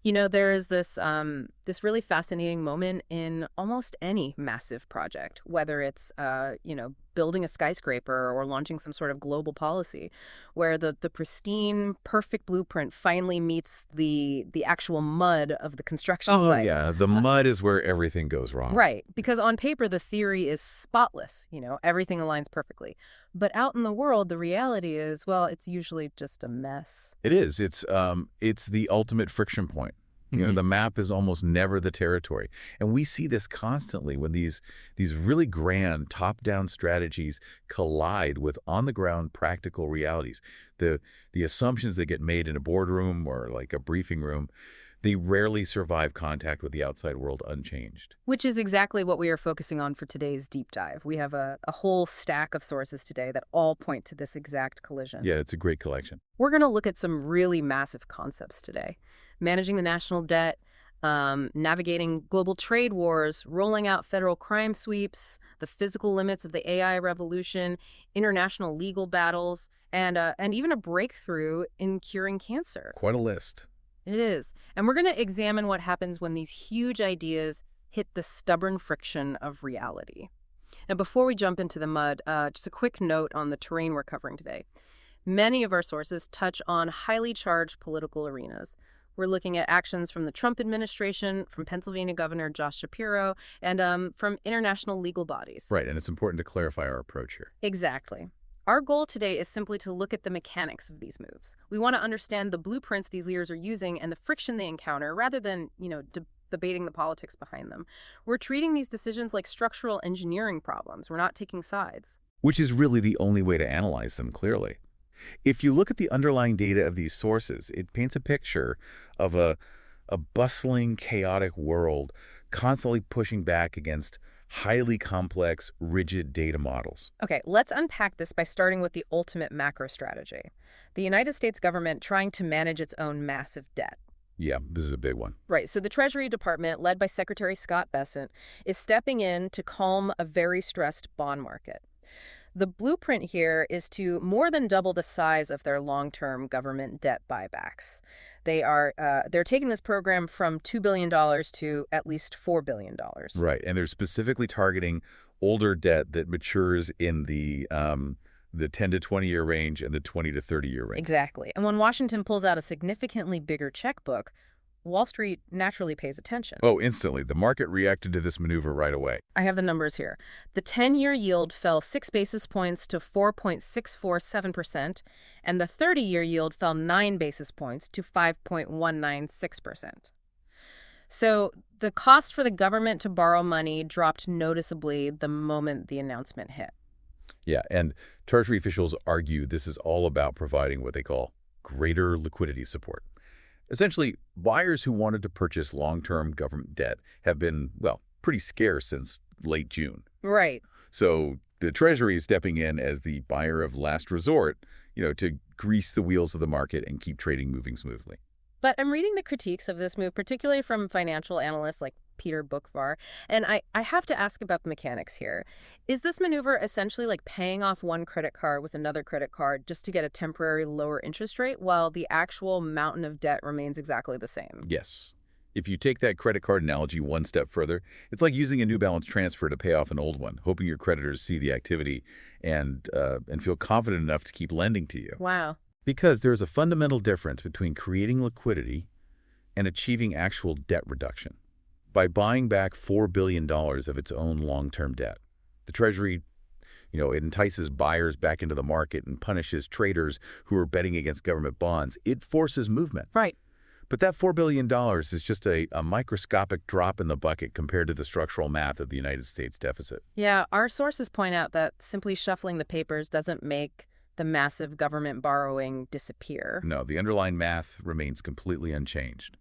You know, there is this really fascinating moment in almost any massive project, whether it's building a skyscraper or launching some sort of global policy, where the pristine, perfect blueprint finally meets the actual mud of the construction Oh, site. yeah. The mud is where everything goes wrong. Right, because on paper the theory is spotless, everything aligns perfectly. But out in the world, the reality is, well, it's usually just a mess. It is. It's the ultimate friction point. Mhm. The map is almost never the territory. And we see this constantly when these really grand top-down strategies collide with on-the-ground practical realities. The assumptions that get made in a boardroom or like a briefing room, they rarely survive contact with the outside world unchanged. Which is exactly what we are focusing on for today's deep dive. We have a whole stack of sources today that all point to this exact collision. Yeah, it's a great collection. We're going to look at some really massive concepts today. Managing the national debt, navigating global trade wars, rolling out federal crime sweeps, the physical limits of the AI revolution, international legal battles, and even a breakthrough in curing cancer. Quite a list. It is. And we're going to examine what happens when these huge ideas hit the stubborn friction of reality. Now, before we jump into the mud, just a quick note on the terrain we're covering today. Many of our sources touch on highly charged political arenas. We're looking at actions from the Trump administration, from Pennsylvania Governor Josh Shapiro, and from international legal bodies. Right, and it's important to clarify our approach here. Exactly. Our goal today is simply to look at the mechanics of these moves. We want to understand the blueprints these leaders are using and the friction they encounter rather than, debating the politics behind them. We're treating these decisions like structural engineering problems. We're not taking sides. Which is really the only way to analyze them clearly. If you look at the underlying data of these sources, it paints a picture of a bustling, chaotic world constantly pushing back against highly complex, rigid data models. Okay, let's unpack this by starting with the ultimate macro strategy. The United States government trying to manage its own massive debt. Yeah, this is a big one. Right, so the Treasury Department, led by Secretary Scott Bessent, is stepping in to calm a very stressed bond market. The blueprint here is to more than double the size of their long-term government debt buybacks. They're taking this program from $2 billion to at least $4 billion. Right, and they're specifically targeting older debt that matures in the 10 to 20-year range and the 20 to 30-year range. Exactly. And when Washington pulls out a significantly bigger checkbook, Wall Street naturally pays attention. Oh, instantly. The market reacted to this maneuver right away. I have the numbers here. The 10-year yield fell 6 basis points to 4.647%, and the 30-year yield fell 9 basis points to 5.196%. So the cost for the government to borrow money dropped noticeably the moment the announcement hit. Yeah, and Treasury officials argue this is all about providing what they call greater liquidity support. Essentially, buyers who wanted to purchase long-term government debt have been, well, pretty scarce since late June. Right. So the Treasury is stepping in as the buyer of last resort, to grease the wheels of the market and keep trading moving smoothly. But I'm reading the critiques of this move, particularly from financial analysts like Peter Bookvar, and I have to ask about the mechanics here. Is this maneuver essentially like paying off one credit card with another credit card just to get a temporary lower interest rate while the actual mountain of debt remains exactly the same? Yes. If you take that credit card analogy one step further, it's like using a New Balance transfer to pay off an old one, hoping your creditors see the activity and feel confident enough to keep lending to you. Wow. Because there's a fundamental difference between creating liquidity and achieving actual debt reduction. By buying back $4 billion of its own long-term debt, the Treasury, it entices buyers back into the market and punishes traders who are betting against government bonds. It forces movement. Right. But that $4 billion is just a microscopic drop in the bucket compared to the structural math of the United States deficit. Yeah, our sources point out that simply shuffling the papers doesn't make the massive government borrowing disappear. No, the underlying math remains completely unchanged.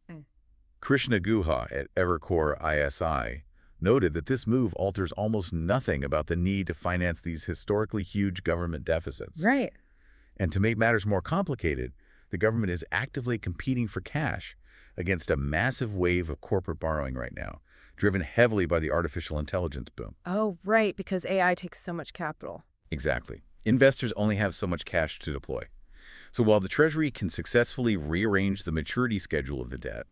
Krishna Guha at Evercore ISI noted that this move alters almost nothing about the need to finance these historically huge government deficits. Right. And to make matters more complicated, the government is actively competing for cash against a massive wave of corporate borrowing right now, driven heavily by the artificial intelligence boom. Oh, right, because AI takes so much capital. Exactly. Investors only have so much cash to deploy. So while the Treasury can successfully rearrange the maturity schedule of the debt,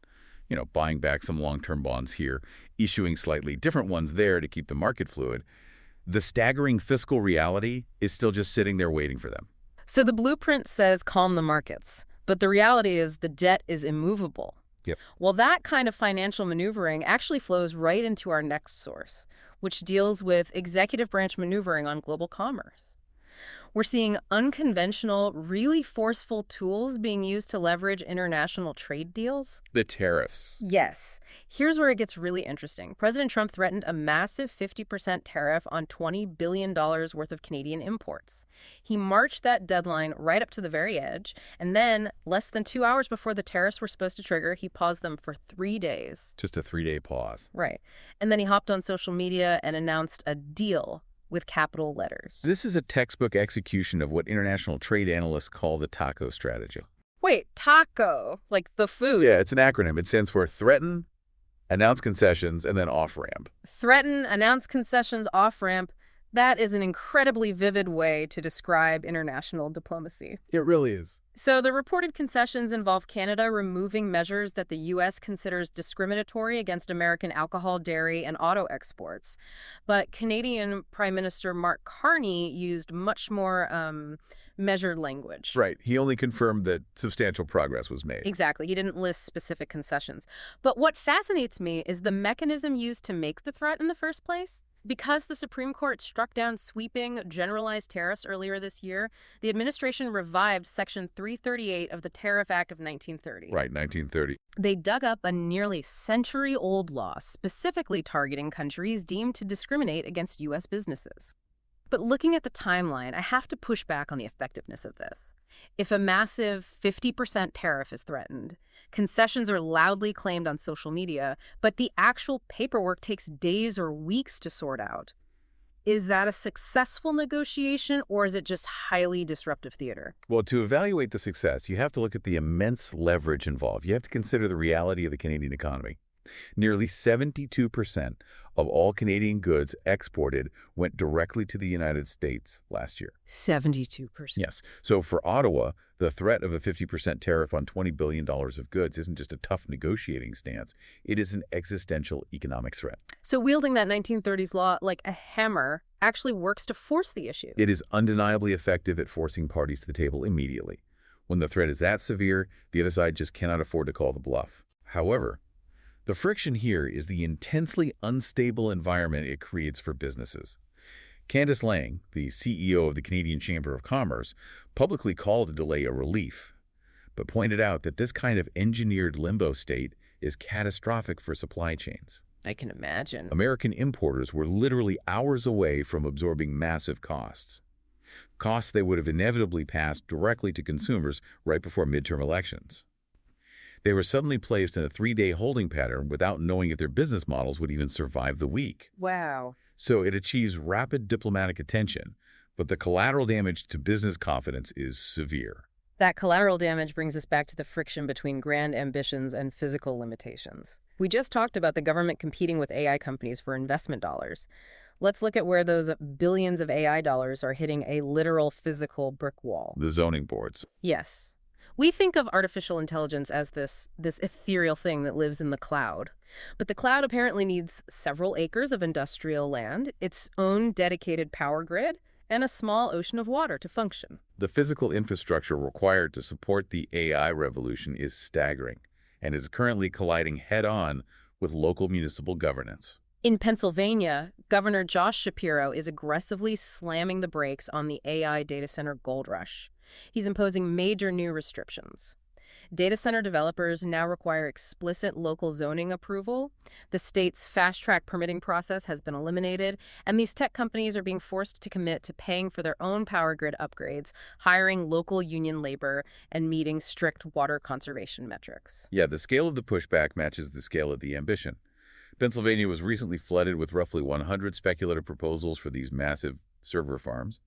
buying back some long-term bonds here, issuing slightly different ones there to keep the market fluid. The staggering fiscal reality is still just sitting there waiting for them. So the blueprint says calm the markets, but the reality is the debt is immovable. Yep. Well, that kind of financial maneuvering actually flows right into our next source, which deals with executive branch maneuvering on global commerce. We're seeing unconventional, really forceful tools being used to leverage international trade deals. The tariffs. Yes. Here's where it gets really interesting. President Trump threatened a massive 50% tariff on $20 billion worth of Canadian imports. He marched that deadline right up to the very edge, and then, less than 2 hours before the tariffs were supposed to trigger, he paused them for 3 days. Just a 3-day pause. Right. And then he hopped on social media and announced a deal with capital letters. This is a textbook execution of what international trade analysts call the TACO strategy. Wait, taco, like the food. Yeah, it's an acronym. It stands for threaten, announce concessions, and then off-ramp. Threaten, announce concessions, off-ramp. That is an incredibly vivid way to describe international diplomacy. It really is. So the reported concessions involve Canada removing measures that the U.S. considers discriminatory against American alcohol, dairy, and auto exports. But Canadian Prime Minister Mark Carney used much more measured language. Right. He only confirmed that substantial progress was made. Exactly. He didn't list specific concessions. But what fascinates me is the mechanism used to make the threat in the first place. Because the Supreme Court struck down sweeping, generalized tariffs earlier this year, the administration revived Section 338 of the Tariff Act of 1930. Right, 1930. They dug up a nearly century-old law specifically targeting countries deemed to discriminate against U.S. businesses. But looking at the timeline, I have to push back on the effectiveness of this. If a massive 50% tariff is threatened, concessions are loudly claimed on social media, but the actual paperwork takes days or weeks to sort out. Is that a successful negotiation, or is it just highly disruptive theater? Well, to evaluate the success, you have to look at the immense leverage involved. You have to consider the reality of the Canadian economy. Nearly 72% of all Canadian goods exported went directly to the United States last year. 72%. Yes. So for Ottawa, the threat of a 50% tariff on $20 billion of goods isn't just a tough negotiating stance. It is an existential economic threat. So wielding that 1930s law like a hammer actually works to force the issue. It is undeniably effective at forcing parties to the table immediately. When the threat is that severe, the other side just cannot afford to call the bluff. However, the friction here is the intensely unstable environment it creates for businesses. Candice Lang, the CEO of the Canadian Chamber of Commerce, publicly called the delay a relief, but pointed out that this kind of engineered limbo state is catastrophic for supply chains. I can imagine. American importers were literally hours away from absorbing massive costs. Costs they would have inevitably passed directly to consumers right before midterm elections. They were suddenly placed in a 3-day holding pattern without knowing if their business models would even survive the week. Wow. So it achieves rapid diplomatic attention, but the collateral damage to business confidence is severe. That collateral damage brings us back to the friction between grand ambitions and physical limitations. We just talked about the government competing with AI companies for investment dollars. Let's look at where those billions of AI dollars are hitting a literal physical brick wall. The zoning boards. Yes. We think of artificial intelligence as this ethereal thing that lives in the cloud. But the cloud apparently needs several acres of industrial land, its own dedicated power grid, and a small ocean of water to function. The physical infrastructure required to support the AI revolution is staggering and is currently colliding head-on with local municipal governance. In Pennsylvania, Governor Josh Shapiro is aggressively slamming the brakes on the AI data center gold rush. He's imposing major new restrictions. Data center developers now require explicit local zoning approval. The state's fast-track permitting process has been eliminated, and these tech companies are being forced to commit to paying for their own power grid upgrades, hiring local union labor, and meeting strict water conservation metrics. Yeah, the scale of the pushback matches the scale of the ambition. Pennsylvania was recently flooded with roughly 100 speculative proposals for these massive server farms.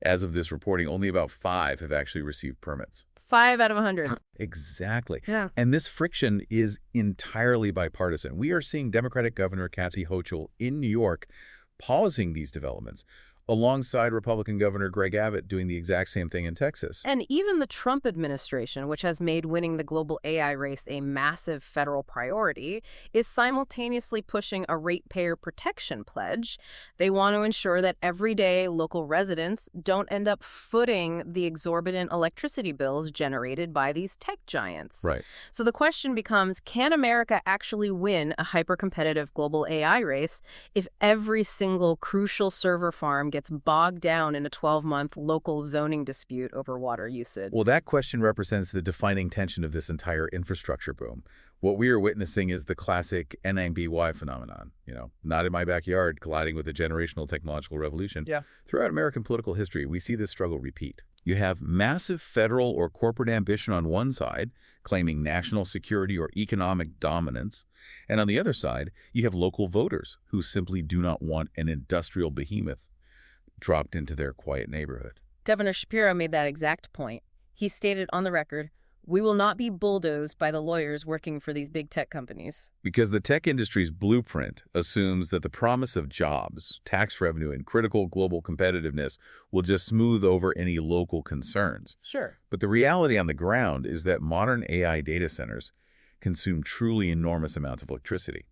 As of this reporting, only about 5 have actually received permits. 5 out of 100. Exactly. Yeah. And this friction is entirely bipartisan. We are seeing Democratic Governor Kathy Hochul in New York pausing these developments, alongside Republican Governor Greg Abbott doing the exact same thing in Texas. And even the Trump administration, which has made winning the global AI race a massive federal priority, is simultaneously pushing a ratepayer protection pledge. They want to ensure that everyday local residents don't end up footing the exorbitant electricity bills generated by these tech giants. Right. So the question becomes, can America actually win a hyper-competitive global AI race if every single crucial server farm gets bogged down in a 12-month local zoning dispute over water usage? Well, that question represents the defining tension of this entire infrastructure boom. What we are witnessing is the classic N9BY phenomenon, not in my backyard, colliding with a generational technological revolution. Yeah. Throughout American political history, we see this struggle repeat. You have massive federal or corporate ambition on one side, claiming national security or economic dominance, and on the other side, you have local voters who simply do not want an industrial behemoth dropped into their quiet neighborhood. Governor Shapiro made that exact point. He stated on the record, "We will not be bulldozed by the lawyers working for these big tech companies." Because the tech industry's blueprint assumes that the promise of jobs, tax revenue, and critical global competitiveness will just smooth over any local concerns. Sure. But the reality on the ground is that modern AI data centers consume truly enormous amounts of electricity,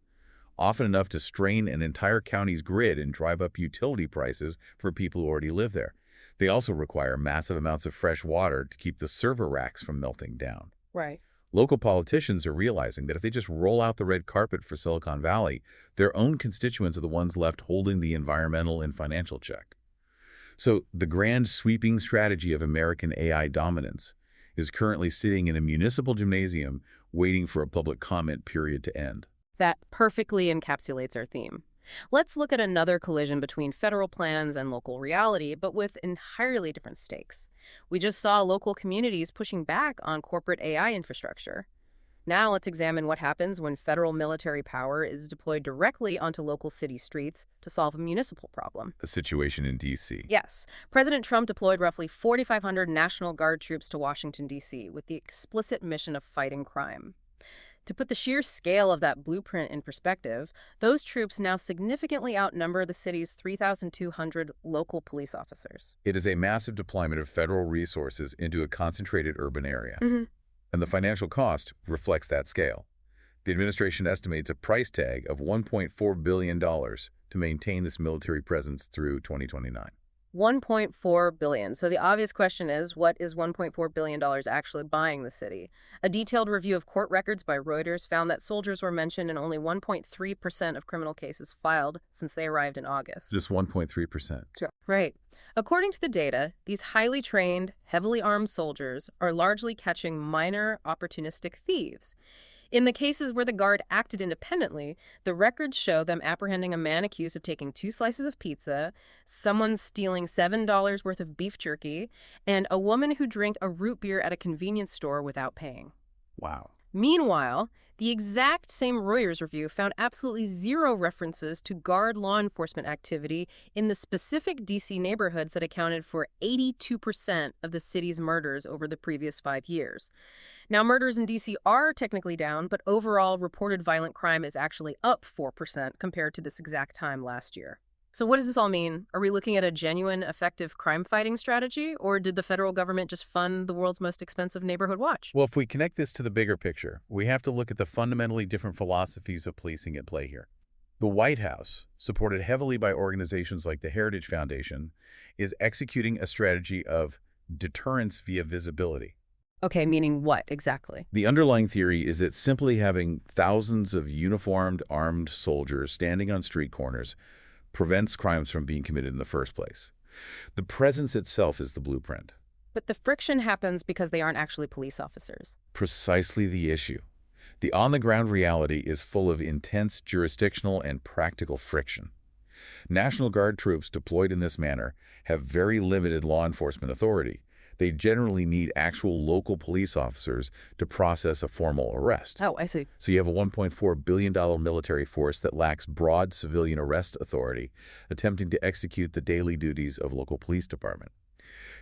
often enough to strain an entire county's grid and drive up utility prices for people who already live there. They also require massive amounts of fresh water to keep the server racks from melting down. Right. Local politicians are realizing that if they just roll out the red carpet for Silicon Valley, their own constituents are the ones left holding the environmental and financial check. So the grand sweeping strategy of American AI dominance is currently sitting in a municipal gymnasium waiting for a public comment period to end. That perfectly encapsulates our theme. Let's look at another collision between federal plans and local reality, but with entirely different stakes. We just saw local communities pushing back on corporate AI infrastructure. Now let's examine what happens when federal military power is deployed directly onto local city streets to solve a municipal problem. The situation in D.C. Yes, President Trump deployed roughly 4,500 National Guard troops to Washington, D.C. with the explicit mission of fighting crime. To put the sheer scale of that blueprint in perspective, those troops now significantly outnumber the city's 3,200 local police officers. It is a massive deployment of federal resources into a concentrated urban area. And the financial cost reflects that scale. The administration estimates a price tag of $1.4 billion to maintain this military presence through 2029. $1.4 billion. So the obvious question is, what is $1.4 billion actually buying the city? A detailed review of court records by Reuters found that soldiers were mentioned in only 1.3% of criminal cases filed since they arrived in August. Just 1.3%. Right. According to the data, these highly trained, heavily armed soldiers are largely catching minor, opportunistic thieves. In the cases where the Guard acted independently, the records show them apprehending a man accused of taking 2 slices of pizza, someone stealing $7 worth of beef jerky, and a woman who drank a root beer at a convenience store without paying. Wow. Meanwhile, the exact same Reuters review found absolutely zero references to Guard law enforcement activity in the specific D.C. neighborhoods that accounted for 82% of the city's murders over the previous 5 years. Now, murders in D.C. are technically down, but overall reported violent crime is actually up 4% compared to this exact time last year. So what does this all mean? Are we looking at a genuine, effective crime-fighting strategy, or did the federal government just fund the world's most expensive neighborhood watch? Well, if we connect this to the bigger picture, we have to look at the fundamentally different philosophies of policing at play here. The White House, supported heavily by organizations like the Heritage Foundation, is executing a strategy of deterrence via visibility. Okay, meaning what exactly? The underlying theory is that simply having thousands of uniformed, armed soldiers standing on street corners prevents crimes from being committed in the first place. The presence itself is the blueprint. But the friction happens because they aren't actually police officers. Precisely the issue. The on-the-ground reality is full of intense jurisdictional and practical friction. National Guard troops deployed in this manner have very limited law enforcement authority. They generally need actual local police officers to process a formal arrest. Oh, I see. So you have a $1.4 billion military force that lacks broad civilian arrest authority, attempting to execute the daily duties of local police department.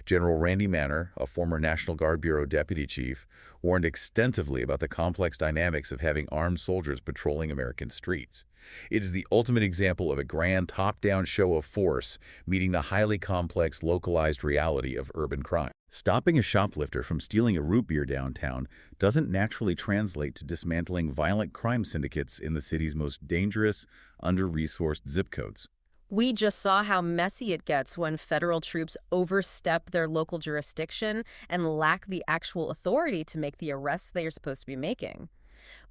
General Randy Manner, a former National Guard Bureau deputy chief, warned extensively about the complex dynamics of having armed soldiers patrolling American streets. It is the ultimate example of a grand top-down show of force meeting the highly complex, localized reality of urban crime. Stopping a shoplifter from stealing a root beer downtown doesn't naturally translate to dismantling violent crime syndicates in the city's most dangerous, under-resourced zip codes. We just saw how messy it gets when federal troops overstep their local jurisdiction and lack the actual authority to make the arrests they are supposed to be making.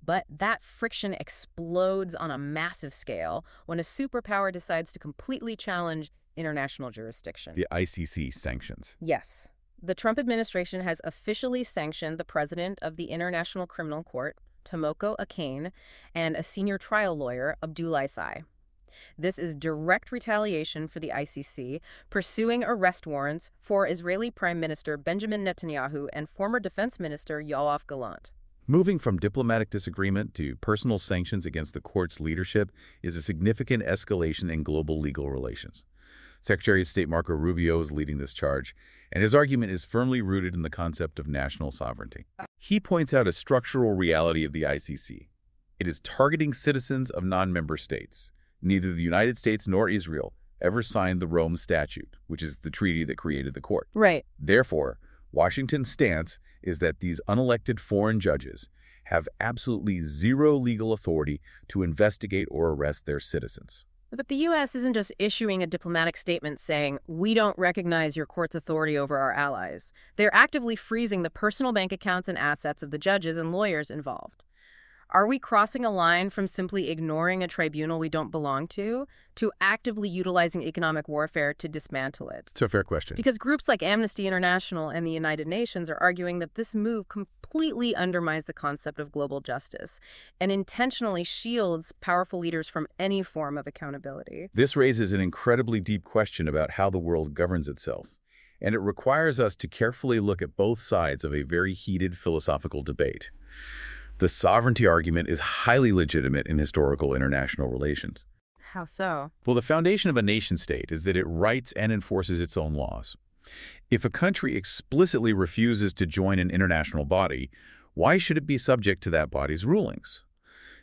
But that friction explodes on a massive scale when a superpower decides to completely challenge international jurisdiction. The ICC sanctions. Yes. The Trump administration has officially sanctioned the president of the International Criminal Court, Tomoko Akane, and a senior trial lawyer, Abdoulaye Sy. This is direct retaliation for the ICC pursuing arrest warrants for Israeli Prime Minister Benjamin Netanyahu and former Defense Minister Yoav Gallant. Moving from diplomatic disagreement to personal sanctions against the court's leadership is a significant escalation in global legal relations. Secretary of State Marco Rubio is leading this charge, and his argument is firmly rooted in the concept of national sovereignty. He points out a structural reality of the ICC. It is targeting citizens of non-member states. Neither the United States nor Israel ever signed the Rome Statute, which is the treaty that created the court. Right. Therefore, Washington's stance is that these unelected foreign judges have absolutely zero legal authority to investigate or arrest their citizens. But the U.S. isn't just issuing a diplomatic statement saying, we don't recognize your court's authority over our allies. They're actively freezing the personal bank accounts and assets of the judges and lawyers involved. Are we crossing a line from simply ignoring a tribunal we don't belong to actively utilizing economic warfare to dismantle it? It's a fair question. Because groups like Amnesty International and the United Nations are arguing that this move completely undermines the concept of global justice and intentionally shields powerful leaders from any form of accountability. This raises an incredibly deep question about how the world governs itself, and it requires us to carefully look at both sides of a very heated philosophical debate. The sovereignty argument is highly legitimate in historical international relations. How so? Well, the foundation of a nation-state is that it writes and enforces its own laws. If a country explicitly refuses to join an international body, why should it be subject to that body's rulings?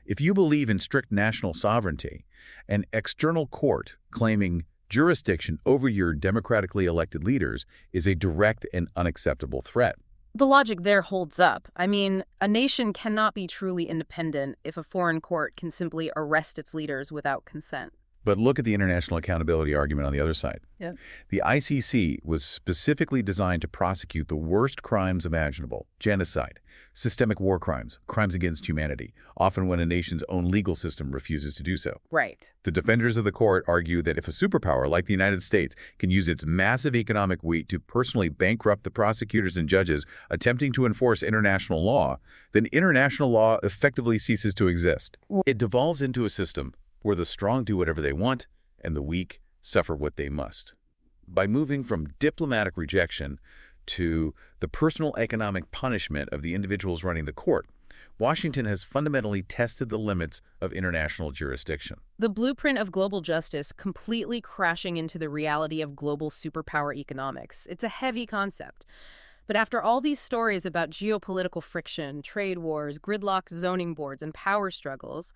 If you believe in strict national sovereignty, an external court claiming jurisdiction over your democratically elected leaders is a direct and unacceptable threat. The logic there holds up. I mean, a nation cannot be truly independent if a foreign court can simply arrest its leaders without consent. But look at the international accountability argument on the other side. Yeah. The ICC was specifically designed to prosecute the worst crimes imaginable: genocide, systemic war crimes, crimes against humanity, often when a nation's own legal system refuses to do so. Right. The defenders of the court argue that if a superpower like the United States can use its massive economic weight to personally bankrupt the prosecutors and judges attempting to enforce international law, then international law effectively ceases to exist. It devolves into a system where the strong do whatever they want and the weak suffer what they must. By moving from diplomatic rejection to the personal economic punishment of the individuals running the court, Washington has fundamentally tested the limits of international jurisdiction. The blueprint of global justice completely crashing into the reality of global superpower economics. It's a heavy concept. But after all these stories about geopolitical friction, trade wars, gridlock zoning boards, and power struggles,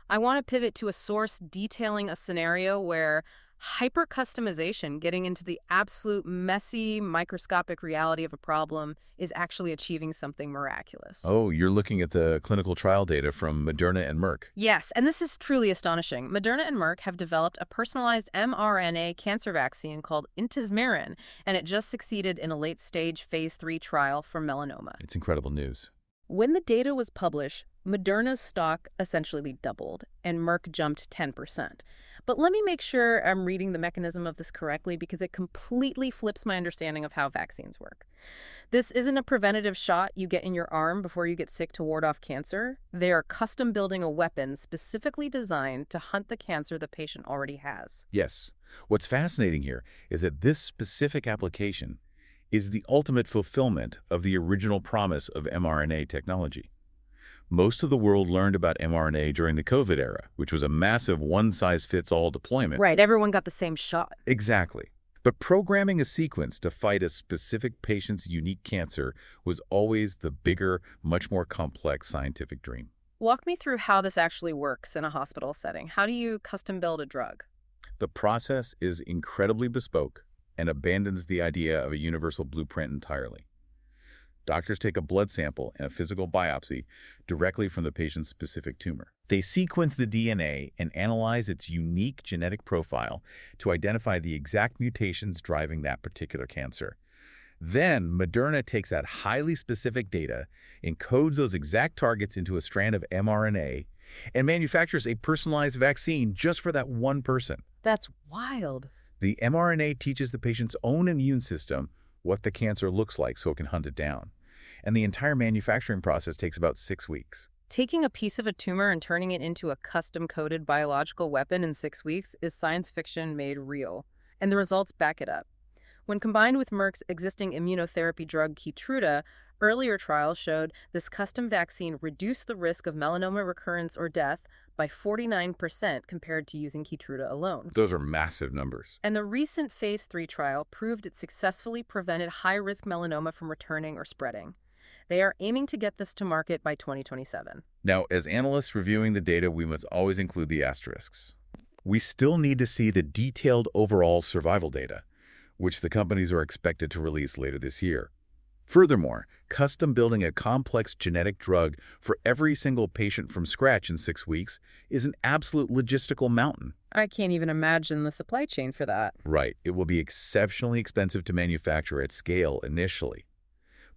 I want to pivot to a source detailing a scenario where hyper-customization, getting into the absolute messy, microscopic reality of a problem, is actually achieving something miraculous. Oh, you're looking at the clinical trial data from Moderna and Merck. Yes, and this is truly astonishing. Moderna and Merck have developed a personalized mRNA cancer vaccine called intismeran, and it just succeeded in a late-stage phase 3 trial for melanoma. It's incredible news. When the data was published, Moderna's stock essentially doubled, and Merck jumped 10%. But let me make sure I'm reading the mechanism of this correctly, because it completely flips my understanding of how vaccines work. This isn't a preventative shot you get in your arm before you get sick to ward off cancer. They are custom building a weapon specifically designed to hunt the cancer the patient already has. Yes. What's fascinating here is that this specific application is the ultimate fulfillment of the original promise of mRNA technology. Most of the world learned about mRNA during the COVID era, which was a massive one-size-fits-all deployment. Right, everyone got the same shot. Exactly. But programming a sequence to fight a specific patient's unique cancer was always the bigger, much more complex scientific dream. Walk me through how this actually works in a hospital setting. How do you custom build a drug? The process is incredibly bespoke and abandons the idea of a universal blueprint entirely. Doctors take a blood sample and a physical biopsy directly from the patient's specific tumor. They sequence the DNA and analyze its unique genetic profile to identify the exact mutations driving that particular cancer. Then, Moderna takes that highly specific data, encodes those exact targets into a strand of mRNA, and manufactures a personalized vaccine just for that one person. That's wild. The mRNA teaches the patient's own immune system what the cancer looks like so it can hunt it down. And the entire manufacturing process takes about 6 weeks. Taking a piece of a tumor and turning it into a custom-coded biological weapon in 6 weeks is science fiction made real, and the results back it up. When combined with Merck's existing immunotherapy drug Keytruda, earlier trials showed this custom vaccine reduced the risk of melanoma recurrence or death by 49% compared to using Keytruda alone. Those are massive numbers. And the recent phase 3 trial proved it successfully prevented high-risk melanoma from returning or spreading. They are aiming to get this to market by 2027. Now, as analysts reviewing the data, we must always include the asterisks. We still need to see the detailed overall survival data, which the companies are expected to release later this year. Furthermore, custom building a complex genetic drug for every single patient from scratch in 6 weeks is an absolute logistical mountain. I can't even imagine the supply chain for that. Right, it will be exceptionally expensive to manufacture at scale initially.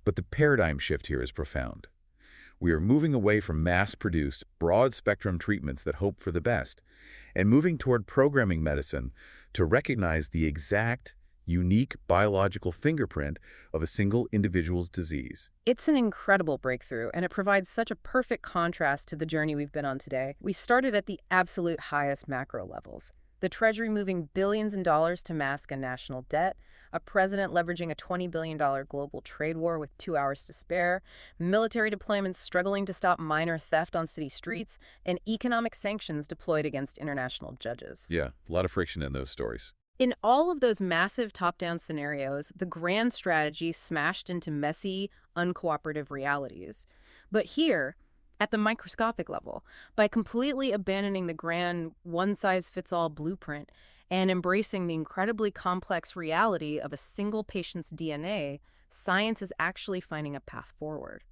But the paradigm shift here is profound. We are moving away from mass-produced, broad-spectrum treatments that hope for the best, and moving toward programming medicine to recognize the exact, unique biological fingerprint of a single individual's disease. It's an incredible breakthrough, and it provides such a perfect contrast to the journey we've been on today. We started at the absolute highest macro levels. The Treasury moving billions in dollars to mask a national debt, a president leveraging a $20 billion global trade war with 2 hours to spare, military deployments struggling to stop minor theft on city streets, and economic sanctions deployed against international judges. Yeah, a lot of friction in those stories. In all of those massive top-down scenarios, the grand strategy smashed into messy, uncooperative realities. But here, at the microscopic level, by completely abandoning the grand one-size-fits-all blueprint and embracing the incredibly complex reality of a single patient's DNA, science is actually finding a path forward.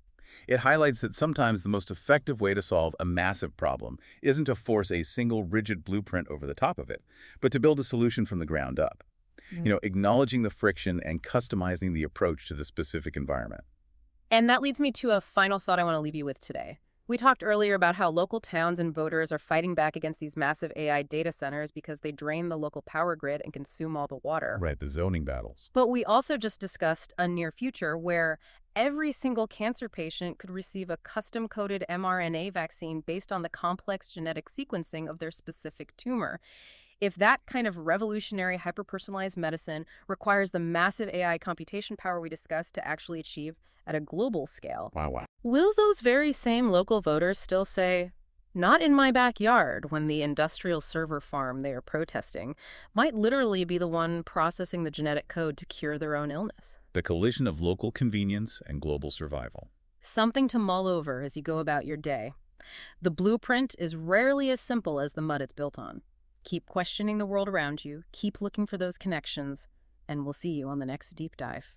It highlights that sometimes the most effective way to solve a massive problem isn't to force a single rigid blueprint over the top of it, but to build a solution from the ground up. Acknowledging the friction and customizing the approach to the specific environment. And that leads me to a final thought I want to leave you with today. We talked earlier about how local towns and voters are fighting back against these massive AI data centers because they drain the local power grid and consume all the water. Right, the zoning battles. But we also just discussed a near future where every single cancer patient could receive a custom-coded mRNA vaccine based on the complex genetic sequencing of their specific tumor. If that kind of revolutionary hyper-personalized medicine requires the massive AI computation power we discussed to actually achieve at a global scale, Wow. will those very same local voters still say, "Not in my backyard," when the industrial server farm they are protesting might literally be the one processing the genetic code to cure their own illness? The collision of local convenience and global survival. Something to mull over as you go about your day. The blueprint is rarely as simple as the mud it's built on. Keep questioning the world around you, keep looking for those connections, and we'll see you on the next deep dive.